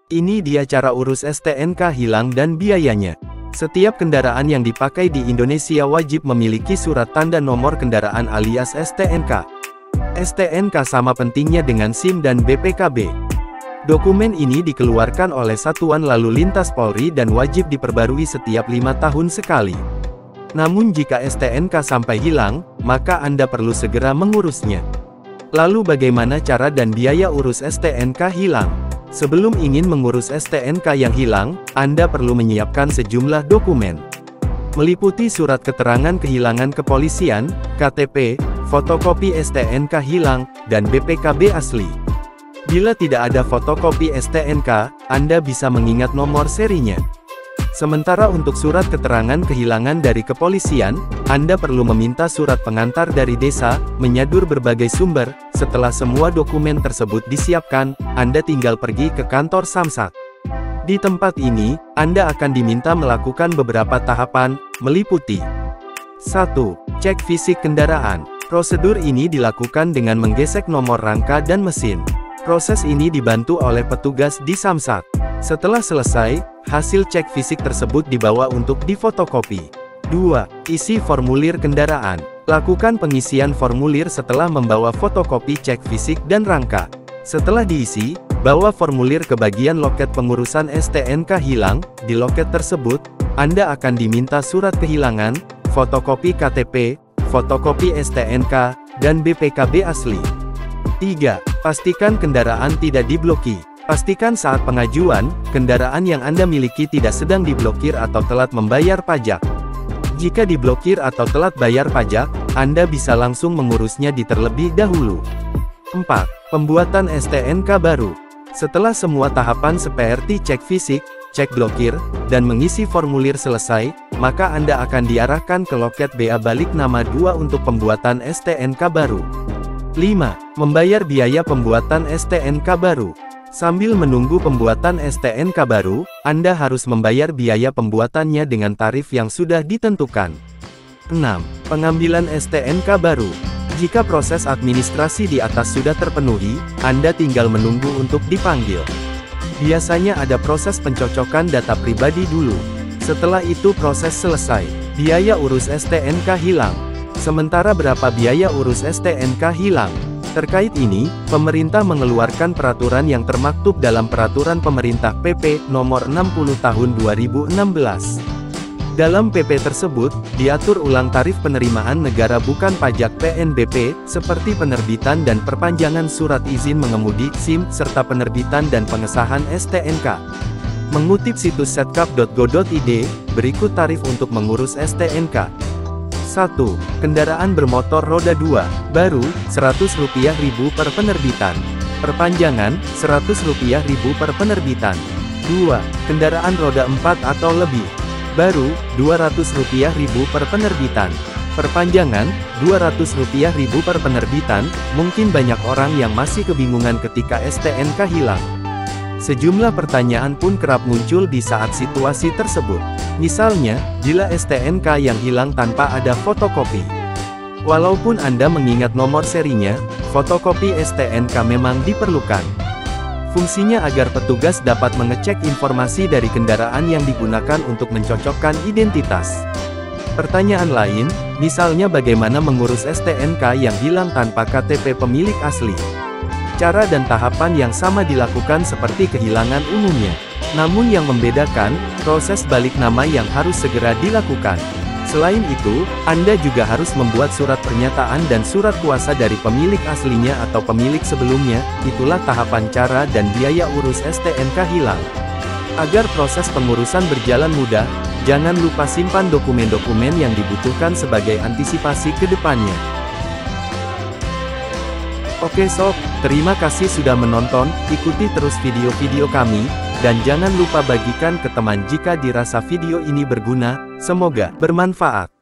Ini dia cara urus STNK hilang dan biayanya. Setiap kendaraan yang dipakai di Indonesia wajib memiliki surat tanda nomor kendaraan alias STNK. STNK sama pentingnya dengan SIM dan BPKB. Dokumen ini dikeluarkan oleh Satuan Lalu Lintas Polri dan wajib diperbarui setiap 5 tahun sekali. Namun jika STNK sampai hilang, maka Anda perlu segera mengurusnya. Lalu bagaimana cara dan biaya urus STNK hilang? Sebelum ingin mengurus STNK yang hilang, Anda perlu menyiapkan sejumlah dokumen. Meliputi surat keterangan kehilangan kepolisian, KTP, fotokopi STNK hilang, dan BPKB asli. Bila tidak ada fotokopi STNK, Anda bisa mengingat nomor serinya. Sementara untuk surat keterangan kehilangan dari kepolisian, Anda perlu meminta surat pengantar dari desa, menyadur berbagai sumber. Setelah semua dokumen tersebut disiapkan, Anda tinggal pergi ke kantor Samsat. Di tempat ini, Anda akan diminta melakukan beberapa tahapan, meliputi 1. Cek fisik kendaraan. Prosedur ini dilakukan dengan menggesek nomor rangka dan mesin. Proses ini dibantu oleh petugas di Samsat. Setelah selesai, hasil cek fisik tersebut dibawa untuk difotokopi. 2. Isi formulir kendaraan. Lakukan pengisian formulir setelah membawa fotokopi cek fisik dan rangka. Setelah diisi, bawa formulir ke bagian loket pengurusan STNK hilang. Di loket tersebut, Anda akan diminta surat kehilangan, fotokopi KTP, fotokopi STNK, dan BPKB asli. 3. Pastikan kendaraan tidak diblokir. Pastikan saat pengajuan, kendaraan yang Anda miliki tidak sedang diblokir atau telat membayar pajak. Jika diblokir atau telat bayar pajak, Anda bisa langsung mengurusnya terlebih dahulu. 4. Pembuatan STNK baru. Setelah semua tahapan seperti cek fisik, cek blokir, dan mengisi formulir selesai, maka Anda akan diarahkan ke loket BA balik nama 2 untuk pembuatan STNK baru. 5. Membayar biaya pembuatan STNK baru. Sambil menunggu pembuatan STNK baru, Anda harus membayar biaya pembuatannya dengan tarif yang sudah ditentukan. 6. Pengambilan STNK baru. Jika proses administrasi di atas sudah terpenuhi, Anda tinggal menunggu untuk dipanggil. Biasanya ada proses pencocokan data pribadi dulu. Setelah itu proses selesai, biaya urus STNK hilang. Sementara berapa biaya urus STNK hilang? Terkait ini, pemerintah mengeluarkan peraturan yang termaktub dalam Peraturan Pemerintah PP Nomor 60 Tahun 2016. Dalam PP tersebut, diatur ulang tarif penerimaan negara bukan pajak PNBP, seperti penerbitan dan perpanjangan surat izin mengemudi, SIM, serta penerbitan dan pengesahan STNK. Mengutip situs setkap.go.id, berikut tarif untuk mengurus STNK. 1. Kendaraan bermotor roda 2, baru, Rp100.000 per penerbitan. Perpanjangan, Rp100.000 per penerbitan. 2. Kendaraan roda 4 atau lebih, baru, Rp200.000 per penerbitan. Perpanjangan, Rp200.000 per penerbitan. Mungkin banyak orang yang masih kebingungan ketika STNK hilang. Sejumlah pertanyaan pun kerap muncul di saat situasi tersebut. Misalnya, bila STNK yang hilang tanpa ada fotokopi. Walaupun Anda mengingat nomor serinya, fotokopi STNK memang diperlukan. Fungsinya agar petugas dapat mengecek informasi dari kendaraan yang digunakan untuk mencocokkan identitas. Pertanyaan lain, misalnya bagaimana mengurus STNK yang hilang tanpa KTP pemilik asli. Cara dan tahapan yang sama dilakukan seperti kehilangan umumnya. Namun yang membedakan, proses balik nama yang harus segera dilakukan. Selain itu, Anda juga harus membuat surat pernyataan dan surat kuasa dari pemilik aslinya atau pemilik sebelumnya. Itulah tahapan cara dan biaya urus STNK hilang. Agar proses pengurusan berjalan mudah, jangan lupa simpan dokumen-dokumen yang dibutuhkan sebagai antisipasi ke depannya. Oke sob, terima kasih sudah menonton, ikuti terus video-video kami, dan jangan lupa bagikan ke teman jika dirasa video ini berguna, semoga bermanfaat.